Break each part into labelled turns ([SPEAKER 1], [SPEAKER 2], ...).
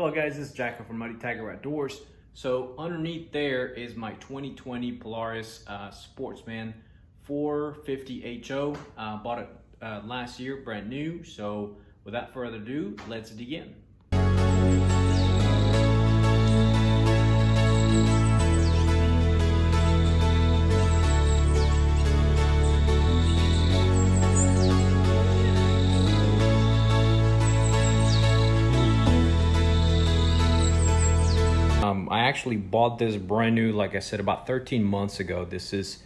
[SPEAKER 1] Hello guys, this is Jack from MuddyTigerOutdoors. So underneath there is my 2020 Polaris Sportsman 450 HO. Bought it last year, brand new. So without further ado, let's begin. I actually bought this brand new, like I said, about 13 months ago. This is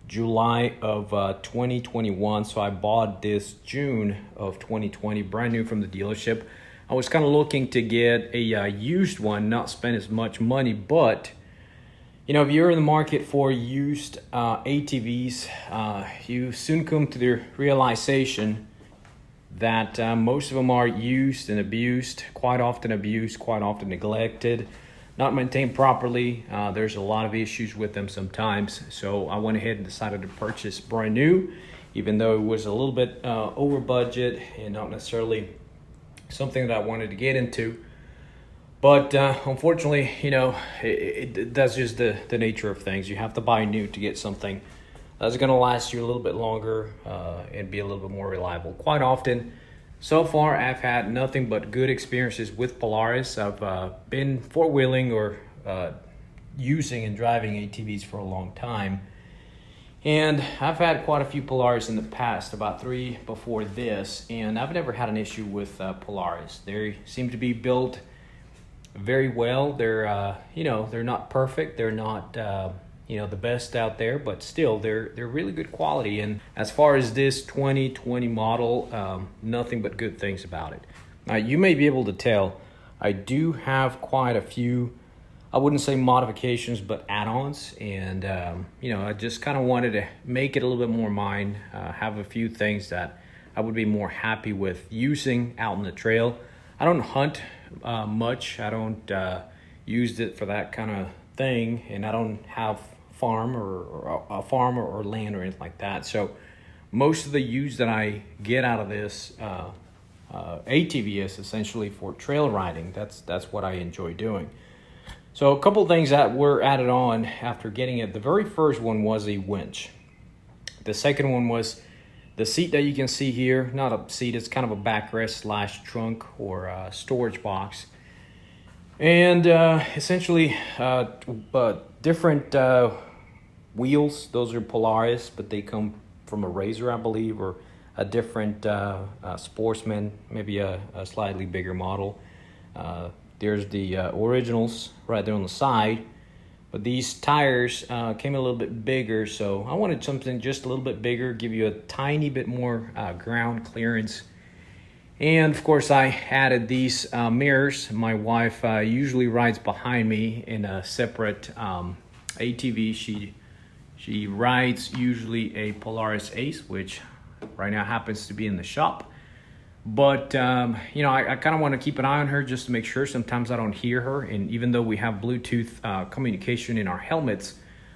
[SPEAKER 1] July of 2021, so I bought this June of 2020, brand new from the dealership. I was kind of looking to get a used one, not spend as much money, but you know, if you're in the market for used ATVs, you soon come to the realization that most of them are used and abused, quite often neglected, not maintained properly. There's a lot of issues with them sometimes. So I went ahead and decided to purchase brand new, even though it was a little bit over budget and not necessarily something that I wanted to get into. But unfortunately, you know, that's just the nature of things. You have to buy new to get something that's gonna last you a little bit longer and be a little bit more reliable. Quite often, so far, I've had nothing but good experiences with Polaris. I've been four-wheeling or using and driving ATVs for a long time. And I've had quite a few Polaris in the past, about 3 before this, and I've never had an issue with Polaris. They seem to be built very well. They're, you know, they're not perfect. They're not, you know, the best out there, but still they're really good quality. And as far as this 2020 model, nothing but good things about it. Now you may be able to tell I do have quite a few, I wouldn't say modifications, but add-ons. And you know, I just kind of wanted to make it a little bit more mine, have a few things that I would be more happy with using out in the trail. I don't hunt much. I don't use it for that kind of thing, and I don't have farm or land or anything like that. So most of the use that I get out of this ATV is essentially for trail riding. That's what I enjoy doing. So a couple things that were added on after getting it. The very first one was a winch. The second one was the seat that you can see here. Not a seat, it's kind of a backrest / trunk or storage box. And essentially different wheels. Those are Polaris, but they come from a Razor, I believe, or a different Sportsman, maybe a slightly bigger model. There's the originals right there on the side, but these tires came a little bit bigger, so I wanted something just a little bit bigger, give you a tiny bit more ground clearance. And of course I added these mirrors. My wife usually rides behind me in a separate ATV. She rides usually a Polaris Ace, which right now happens to be in the shop. But you know, I kind of want to keep an eye on her just to make sure. Sometimes I don't hear her, and even though we have Bluetooth communication in our helmets,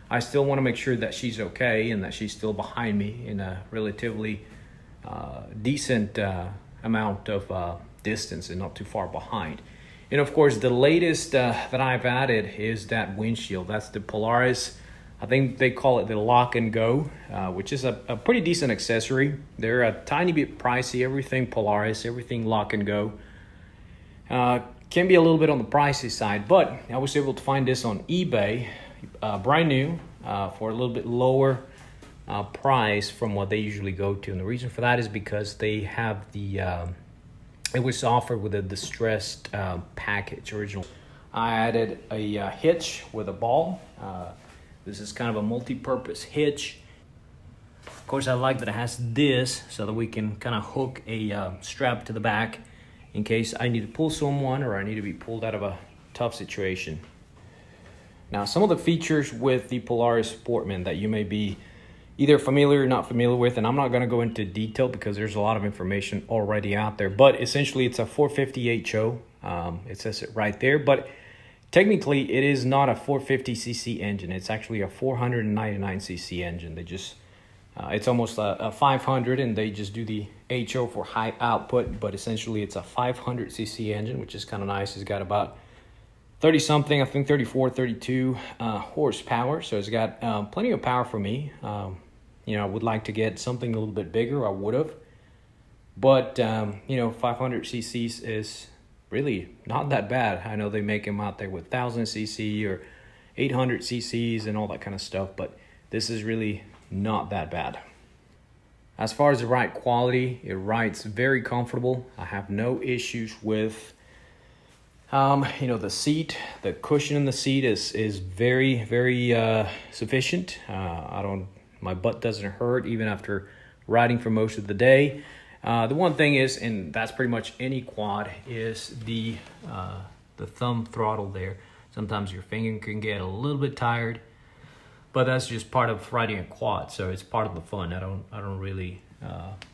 [SPEAKER 1] I still want to make sure that she's okay and that she's still behind me in a relatively decent amount of distance and not too far behind. And of course, the latest that I've added is that windshield. That's the Polaris, I think they call it the Lock and Go, which is a pretty decent accessory. They're a tiny bit pricey. Everything Polaris, everything Lock and Go can be a little bit on the pricey side, but I was able to find this on eBay, brand new, for a little bit lower price from what they usually go to. And the reason for that is because they have the it was offered with a distressed package original. I added a hitch with a ball. This is kind of a multi-purpose hitch. Of course, I like that it has this so that we can kind of hook a strap to the back in case I need to pull someone or I need to be pulled out of a tough situation. Now, some of the features with the Polaris Sportsman that you may be either familiar or not familiar with, and I'm not going to go into detail because there's a lot of information already out there, but essentially it's a 450 HO. It says it right there, but technically it is not a 450cc engine. It's actually a 499cc engine. They just it's almost a 500, and they just do the HO for high output, but essentially it's a 500cc engine, which is kind of nice. It's got about 30 something, I think 34, 32 horsepower. So it's got plenty of power for me. You know, I would like to get something a little bit bigger. I would have, but you know, 500 cc's is really not that bad. I know they make them out there with 1000cc or 800 cc's and all that kind of stuff, but this is really not that bad. As far as the ride quality, it rides very comfortable. I have no issues with you know, the seat. The cushion in the seat is very, very sufficient. My butt doesn't hurt even after riding for most of the day. The one thing is, and that's pretty much any quad, is the thumb throttle there. Sometimes your finger can get a little bit tired, but that's just part of riding a quad, so it's part of the fun. I don't really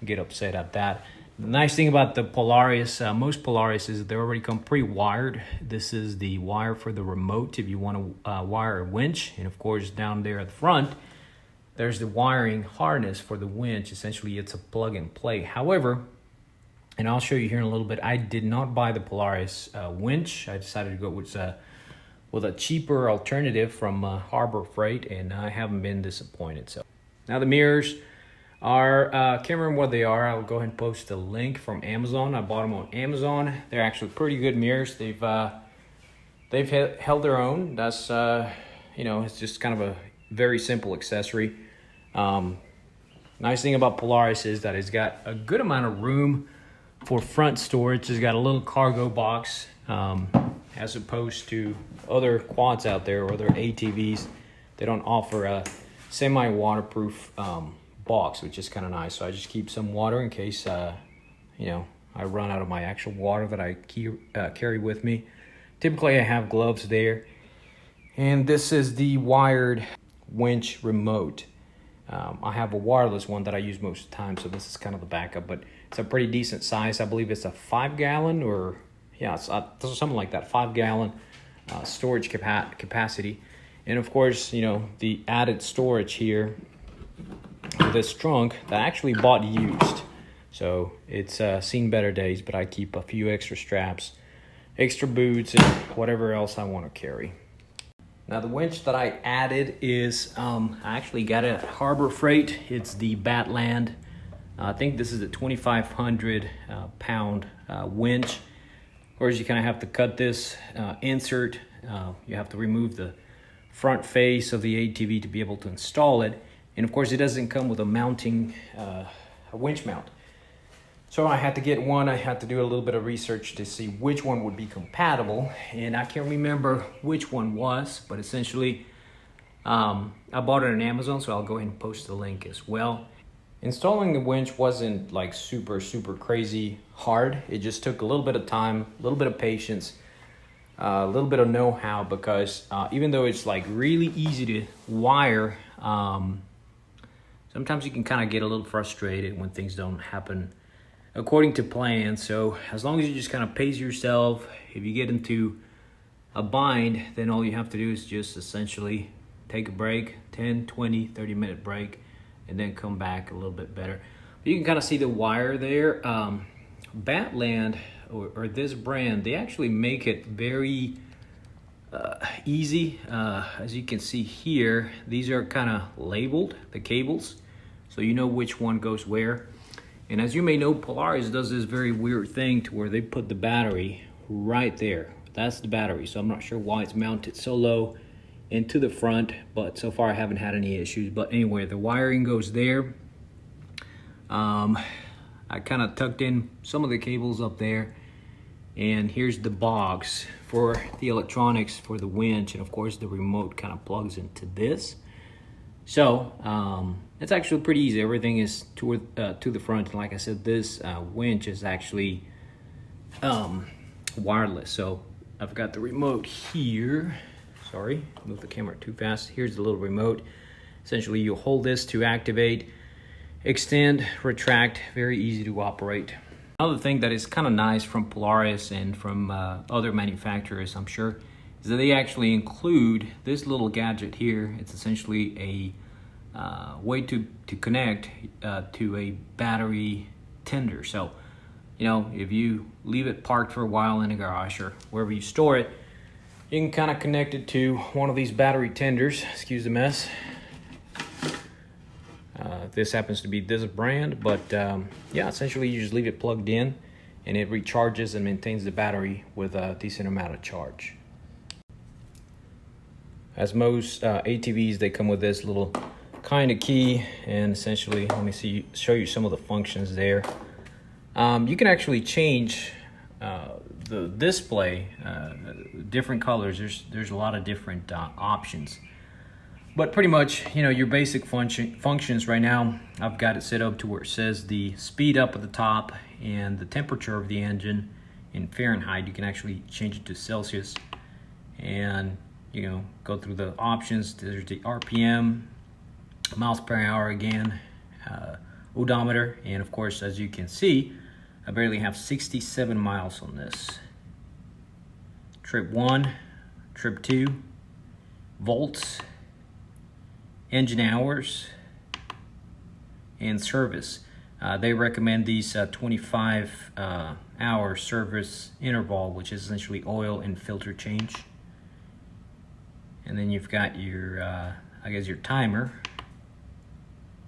[SPEAKER 1] get upset at that. The nice thing about the Polaris, most Polaris, is they already come pre-wired. This is the wire for the remote if you want to wire a winch, and of course down there at the front there's the wiring harness for the winch. Essentially, it's a plug and play. However, and I'll show you here in a little bit, I did not buy the Polaris winch. I decided to go with a cheaper alternative from Harbor Freight, and I haven't been disappointed. So now the mirrors are, can't remember what they are. I'll go ahead and post a link from Amazon. I bought them on Amazon. They're actually pretty good mirrors. They've held their own. That's you know, it's just kind of a very simple accessory. Nice thing about Polaris is that it's got a good amount of room for front storage. It's got a little cargo box, as opposed to other quads out there or other ATVs. They don't offer a semi-waterproof box, which is kind of nice. So I just keep some water in case you know, I run out of my actual water that I carry with me. Typically I have gloves there. And this is the wired winch remote. I have a wireless one that I use most of the time, so this is kind of the backup, but it's a pretty decent size. I believe it's a 5-gallon, or yeah, it's something like that, 5-gallon storage capacity. And of course, you know, the added storage here, this trunk that I actually bought used, so it's seen better days, but I keep a few extra straps, extra boots, and whatever else I want to carry. Now the winch that I added is, I actually got it at Harbor Freight. It's the Batland. I think this is a 2,500 pound winch. Of course, you kind of have to cut this insert. You have to remove the front face of the ATV to be able to install it. And of course, it doesn't come with a mounting, a winch mount. So I had to get one. I had to do a little bit of research to see which one would be compatible, and I can't remember which one was, but essentially I bought it on Amazon, so I'll go ahead and post the link as well. Installing the winch wasn't like super crazy hard. It just took a little bit of time, a little bit of patience, a little bit of know-how, because even though it's like really easy to wire, sometimes you can kind of get a little frustrated when things don't happen according to plan. So as long as you just kind of pace yourself, if you get into a bind, then all you have to do is just essentially take a break, 10, 20, 30-minute break, and then come back a little bit better. But you can kind of see the wire there. Batland, or this brand, they actually make it very easy. As you can see here, these are kind of labeled, the cables, so you know which one goes where. And as you may know, Polaris does this very weird thing to where they put the battery right there. That's the battery, so I'm not sure why it's mounted so low into the front, but so far I haven't had any issues. But anyway, the wiring goes there. I kind of tucked in some of the cables up there, and here's the box for the electronics for the winch, and of course the remote kind of plugs into this. So it's actually pretty easy. Everything is to the front, and like I said, this winch is actually wireless. So I've got the remote here. Sorry, move the camera too fast. Here's the little remote. Essentially, you hold this to activate, extend, retract. Very easy to operate. Another thing that is kind of nice from Polaris and from other manufacturers, I'm sure, is that they actually include this little gadget here. It's essentially a way to connect to a battery tender. So, you know, if you leave it parked for a while in a garage or wherever you store it, you can kind of connect it to one of these battery tenders. Excuse the mess. This happens to be this brand, but yeah, essentially you just leave it plugged in and it recharges and maintains the battery with a decent amount of charge. As most ATVs, they come with this little kind of key, and essentially, let me show you some of the functions there. You can actually change the display, different colors. There's a lot of different options. But pretty much, you know, your basic functions right now, I've got it set up to where it says the speed up at the top and the temperature of the engine in Fahrenheit. You can actually change it to Celsius and, you know, go through the options. There's the RPM, miles per hour again, odometer, and of course, as you can see, I barely have 67 miles on this. Trip 1, trip 2, volts, engine hours, and service. They recommend these 25-hour service interval, which is essentially oil and filter change. And then you've got your, I guess, your timer,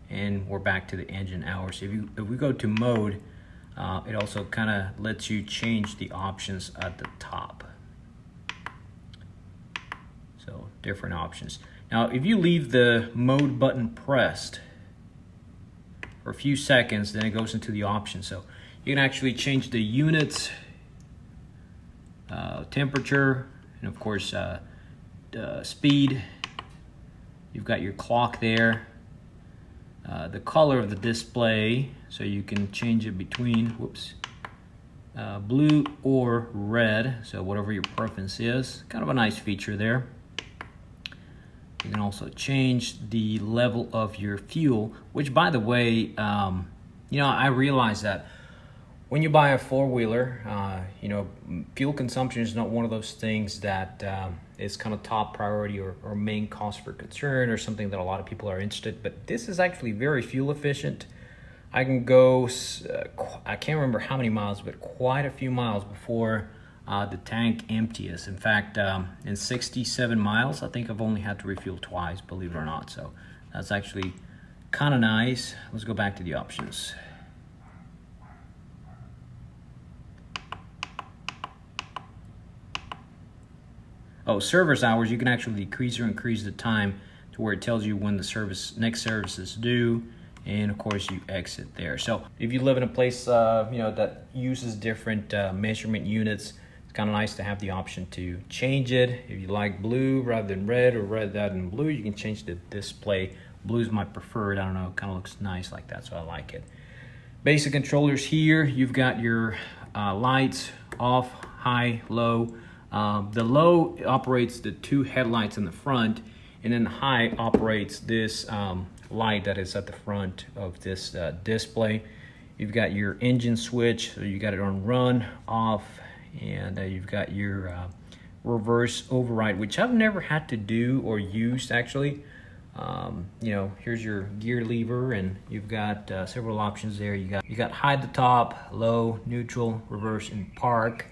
[SPEAKER 1] and we're back to the engine hours. If we go to mode, it also kind of lets you change the options at the top. So different options. Now, if you leave the mode button pressed for a few seconds, then it goes into the options. So you can actually change the units, temperature, and of course speed. You've got your clock there, the color of the display, so you can change it between blue or red, so whatever your preference is. Kind of a nice feature there. You can also change the level of your fuel, which, by the way, you know, I realize that when you buy a four-wheeler, you know, fuel consumption is not one of those things that is kind of top priority or main cause for concern or something that a lot of people are interested. But this is actually very fuel efficient. I can go, I can't remember how many miles, but quite a few miles before the tank empties. In fact, in 67 miles, I think I've only had to refuel twice, believe it or not. So that's actually kind of nice. Let's go back to the options. Oh, service hours, you can actually decrease or increase the time to where it tells you when the next service is due, and of course you exit there. So if you live in a place you know, that uses different measurement units, it's kind of nice to have the option to change it. If you like blue rather than red, or red rather than blue, you can change the display. Blue is my preferred. I don't know, it kind of looks nice like that, so I like it. Basic controllers here, you've got your lights, off, high, low. The low operates the two headlights in the front, and then the high operates this light that is at the front of this display. You've got your engine switch, so you got it on run, off, and you've got your reverse override, which I've never had to do or used actually. You know, here's your gear lever, and you've got several options there. You got high at the top, low, neutral, reverse, and park.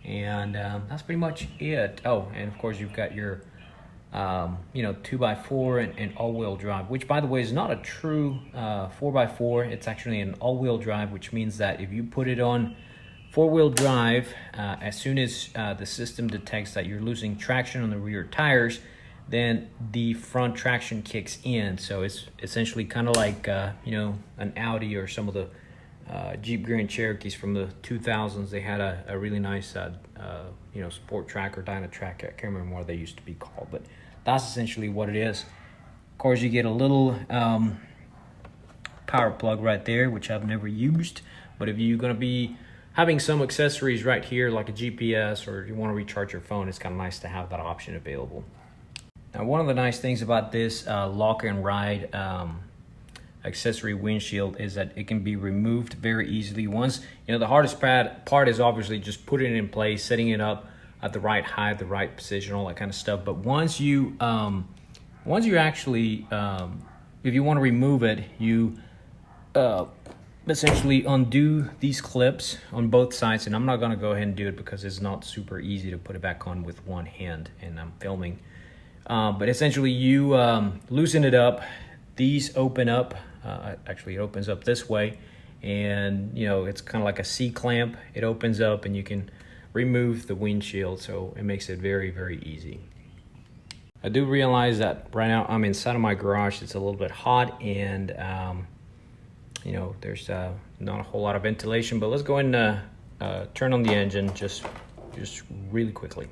[SPEAKER 1] And that's pretty much it. Oh, and of course you've got your you know, 2x4 and all-wheel drive, which, by the way, is not a true 4x4. It's actually an all-wheel drive, which means that if you put it on four-wheel drive, as soon as the system detects that you're losing traction on the rear tires, then the front traction kicks in. So it's essentially kind of like you know, an Audi or some of the Jeep Grand Cherokees from the 2000s. They had a really nice you know, sport track or dyna track. I can't remember what they used to be called, but that's essentially what it is. Of course, you get a little power plug right there, which I've never used, but if you're going to be having some accessories right here like a GPS, or you want to recharge your phone, it's kind of nice to have that option available. Now, one of the nice things about this lock and ride accessory windshield is that it can be removed very easily. Once, you know, the hardest part is obviously just putting it in place, setting it up at the right height, the right position, all that kind of stuff. But once you actually, if you want to remove it, you essentially undo these clips on both sides, and I'm not going to go ahead and do it because it's not super easy to put it back on with one hand and I'm filming. But essentially you loosen it up. These open up, actually it opens up this way, and you know, it's kind of like a C-clamp. It opens up and you can remove the windshield, so it makes it very, very easy. I do realize that right now I'm inside of my garage. It's a little bit hot, and you know, there's not a whole lot of ventilation, but let's go ahead and turn on the engine just really quickly.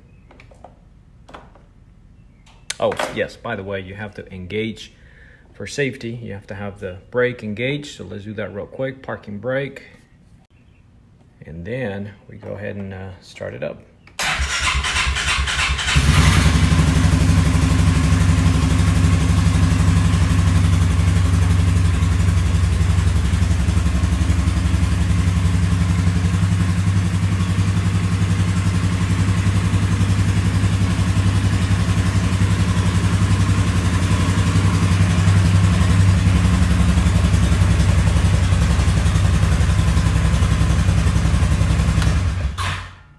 [SPEAKER 1] Oh yes, by the way, you have to engage for safety. You have to have the brake engaged, so let's do that real quick. Parking brake, and then we go ahead and start it up.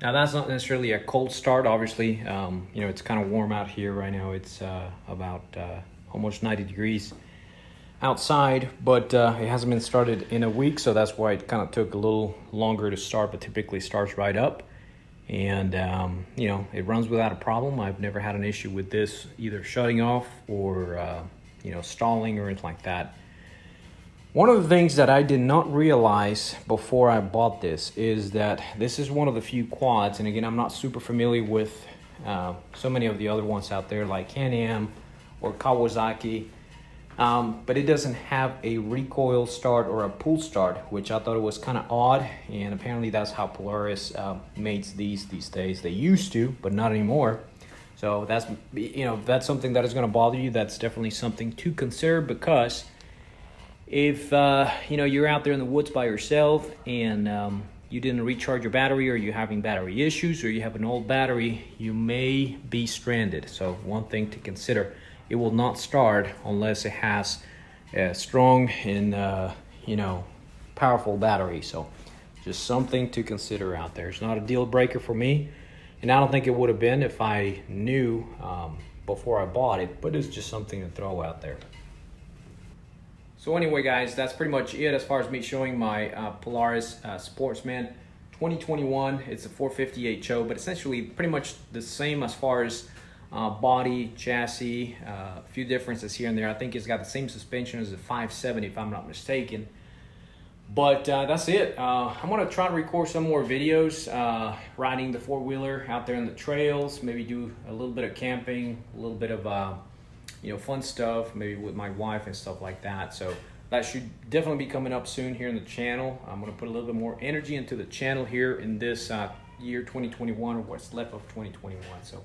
[SPEAKER 1] Now that's not necessarily a cold start, obviously. You know, it's kind of warm out here right now. It's about almost 90 degrees outside, but it hasn't been started in a week, so that's why it kind of took a little longer to start, but typically starts right up. And you know, it runs without a problem. I've never had an issue with this either shutting off or you know, stalling or anything like that. One of the things that I did not realize before I bought this is that this is one of the few quads, and again, I'm not super familiar with so many of the other ones out there like Can-Am or Kawasaki, but it doesn't have a recoil start or a pull start, which I thought it was kind of odd, and apparently that's how Polaris makes these days. They used to, but not anymore. So that's, you know, if that's something that is going to bother you, that's definitely something to consider, because if you know, you're out there in the woods by yourself and you didn't recharge your battery, or you're having battery issues, or you have an old battery, you may be stranded. So one thing to consider, it will not start unless it has a strong and you know, powerful battery. So just something to consider out there. It's not a deal breaker for me, and I don't think it would have been if I knew before I bought it, but it's just something to throw out there. So anyway, guys, that's pretty much it as far as me showing my Polaris Sportsman 2021. It's a 450 HO, but essentially pretty much the same as far as body, chassis, a few differences here and there. I think it's got the same suspension as the 570 if I'm not mistaken. But that's it. I'm gonna try to record some more videos riding the four-wheeler out there on the trails, maybe do a little bit of camping, a little bit of you know, fun stuff, maybe with my wife and stuff like that. So that should definitely be coming up soon here in the channel. I'm gonna put a little bit more energy into the channel here in this year 2021, or what's left of 2021. So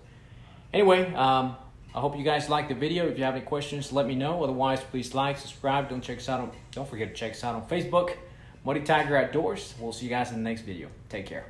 [SPEAKER 1] anyway, I hope you guys liked the video. If you have any questions, let me know. Otherwise, please like, subscribe. Don't forget to check us out on Facebook, Muddy Tiger Outdoors. We'll see you guys in the next video. Take care.